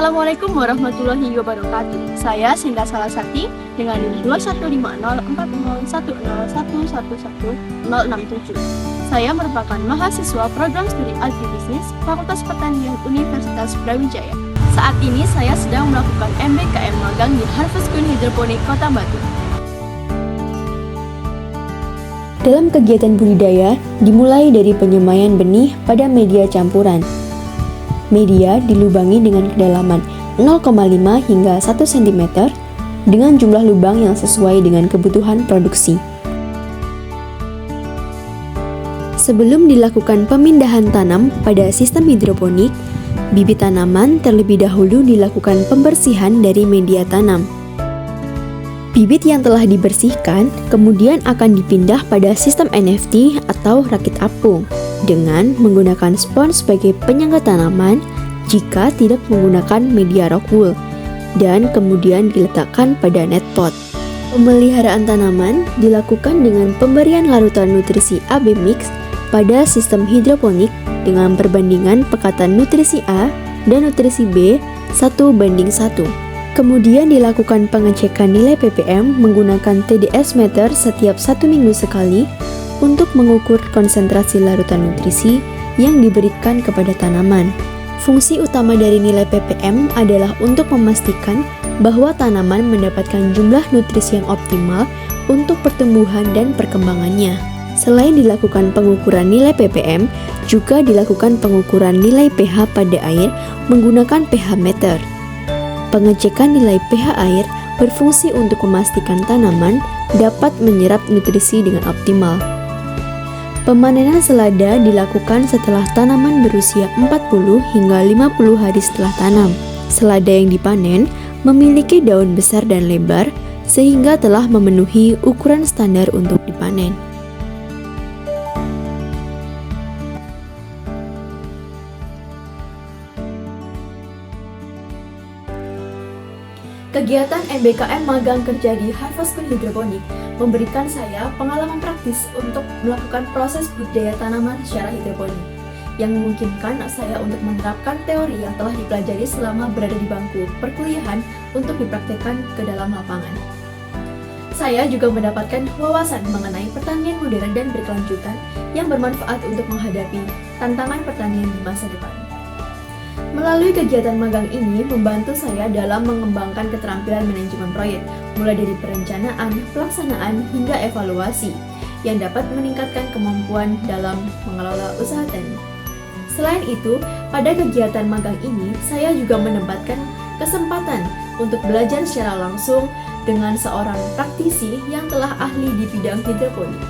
Assalamualaikum warahmatullahi wabarakatuh. Saya Sinta Salasati dengan NIM 215040101111067. Saya merupakan mahasiswa program studi agribisnis Fakultas Pertanian Universitas Brawijaya. Saat ini saya sedang melakukan MBKM magang di Harvest Green Hydroponic Kota Batu. Dalam kegiatan budidaya, dimulai dari penyemaian benih pada media campuran. Media dilubangi dengan kedalaman 0,5 hingga 1 cm dengan jumlah lubang yang sesuai dengan kebutuhan produksi. Sebelum dilakukan pemindahan tanam pada sistem hidroponik, bibit tanaman terlebih dahulu dilakukan pembersihan dari media tanam. Bibit yang telah dibersihkan kemudian akan dipindah pada sistem NFT atau rakit apung dengan menggunakan spons sebagai penyangga tanaman jika tidak menggunakan media rock wool dan kemudian diletakkan pada net pot. Pemeliharaan tanaman dilakukan dengan pemberian larutan nutrisi AB mix pada sistem hidroponik dengan perbandingan pekatan nutrisi A dan nutrisi B 1:1. Kemudian dilakukan pengecekan nilai ppm menggunakan TDS meter setiap 1 minggu sekali untuk mengukur konsentrasi larutan nutrisi yang diberikan kepada tanaman. Fungsi utama dari nilai ppm adalah untuk memastikan bahwa tanaman mendapatkan jumlah nutrisi yang optimal untuk pertumbuhan dan perkembangannya. Selain dilakukan pengukuran nilai ppm, juga dilakukan pengukuran nilai pH pada air menggunakan pH meter. Pengecekan nilai pH air berfungsi untuk memastikan tanaman dapat menyerap nutrisi dengan optimal. Pemanenan selada dilakukan setelah tanaman berusia 40 hingga 50 hari setelah tanam. Selada yang dipanen memiliki daun besar dan lebar sehingga telah memenuhi ukuran standar untuk dipanen. Kegiatan MBKM magang kerja di Harvest Green Hydroponic memberikan saya pengalaman praktis untuk melakukan proses budidaya tanaman secara hidroponik yang memungkinkan saya untuk menerapkan teori yang telah dipelajari selama berada di bangku perkuliahan untuk dipraktikkan ke dalam lapangan. Saya juga mendapatkan wawasan mengenai pertanian modern dan berkelanjutan yang bermanfaat untuk menghadapi tantangan pertanian di masa depan. Melalui kegiatan magang ini membantu saya dalam mengembangkan keterampilan manajemen proyek, mulai dari perencanaan, pelaksanaan, hingga evaluasi, yang dapat meningkatkan kemampuan dalam mengelola usaha tani. Selain itu, pada kegiatan magang ini, saya juga menempatkan kesempatan untuk belajar secara langsung dengan seorang praktisi yang telah ahli di bidang hidroponik.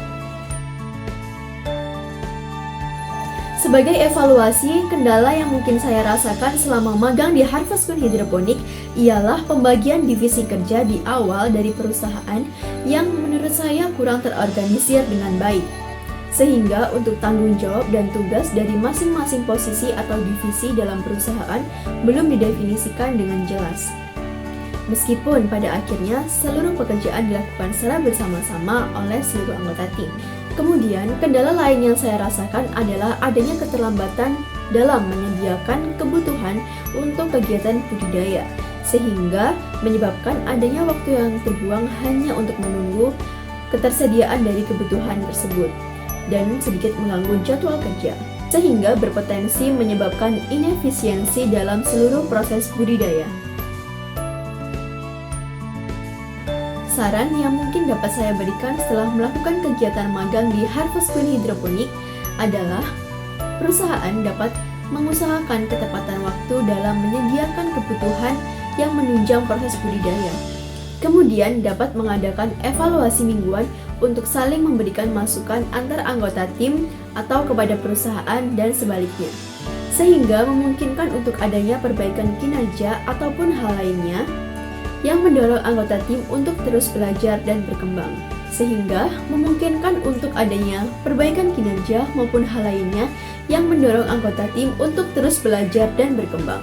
Sebagai evaluasi, kendala yang mungkin saya rasakan selama magang di Harvest Green Hydroponic ialah pembagian divisi kerja di awal dari perusahaan yang menurut saya kurang terorganisir dengan baik. Sehingga untuk tanggung jawab dan tugas dari masing-masing posisi atau divisi dalam perusahaan belum didefinisikan dengan jelas. Meskipun pada akhirnya seluruh pekerjaan dilakukan secara bersama-sama oleh seluruh anggota tim. Kemudian, kendala lain yang saya rasakan adalah adanya keterlambatan dalam menyediakan kebutuhan untuk kegiatan budidaya, sehingga menyebabkan adanya waktu yang terbuang hanya untuk menunggu ketersediaan dari kebutuhan tersebut, dan sedikit mengganggu jadwal kerja, sehingga berpotensi menyebabkan inefisiensi dalam seluruh proses budidaya. Saran yang mungkin dapat saya berikan setelah melakukan kegiatan magang di Harvest Green Hydroponic adalah perusahaan dapat mengusahakan ketepatan waktu dalam menyediakan kebutuhan yang menunjang proses budidaya. Kemudian dapat mengadakan evaluasi mingguan untuk saling memberikan masukan antar anggota tim atau kepada perusahaan dan sebaliknya, sehingga memungkinkan untuk adanya perbaikan kinerja ataupun hal lainnya yang mendorong anggota tim untuk terus belajar dan berkembang, sehingga memungkinkan untuk adanya perbaikan kinerja maupun hal lainnya yang mendorong anggota tim untuk terus belajar dan berkembang.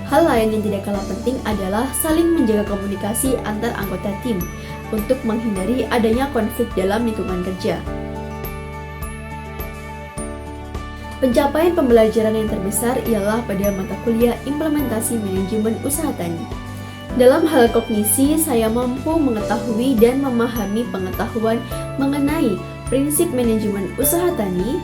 Hal lain yang tidak kalah penting adalah saling menjaga komunikasi antar anggota tim untuk menghindari adanya konflik dalam lingkungan kerja. Pencapaian pembelajaran yang terbesar ialah pada mata kuliah implementasi manajemen usaha tani. Dalam hal kognisi, saya mampu mengetahui dan memahami pengetahuan mengenai prinsip manajemen usaha tani,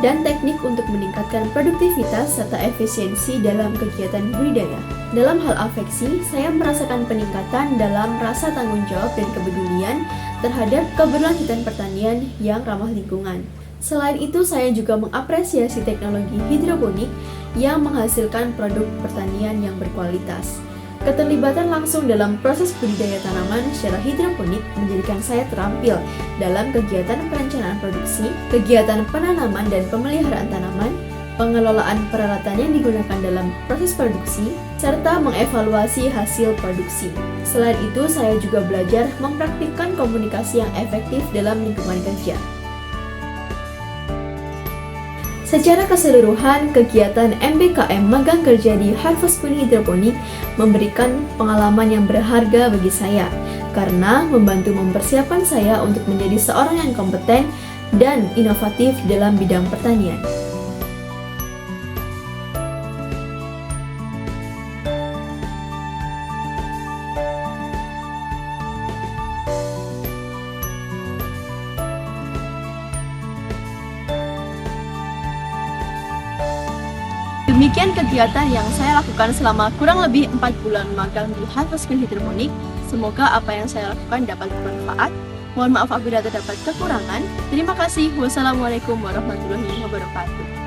dan teknik untuk meningkatkan produktivitas serta efisiensi dalam kegiatan budidaya. Dalam hal afeksi, saya merasakan peningkatan dalam rasa tanggung jawab dan kepedulian terhadap keberlanjutan pertanian yang ramah lingkungan. Selain itu, saya juga mengapresiasi teknologi hidroponik yang menghasilkan produk pertanian yang berkualitas. Keterlibatan langsung dalam proses budidaya tanaman secara hidroponik menjadikan saya terampil dalam kegiatan perencanaan produksi, kegiatan penanaman dan pemeliharaan tanaman, pengelolaan peralatan yang digunakan dalam proses produksi, serta mengevaluasi hasil produksi. Selain itu, saya juga belajar mempraktikkan komunikasi yang efektif dalam lingkungan kerja. Secara keseluruhan, kegiatan MBKM Magang Kerja di Harvest Queen Hidroponik memberikan pengalaman yang berharga bagi saya karena membantu mempersiapkan saya untuk menjadi seorang yang kompeten dan inovatif dalam bidang pertanian. Demikian kegiatan yang saya lakukan selama kurang lebih 4 bulan magang di Harvest Queen Hidroponik. Semoga apa yang saya lakukan dapat bermanfaat. Mohon maaf apabila terdapat kekurangan. Terima kasih. Wassalamualaikum warahmatullahi wabarakatuh.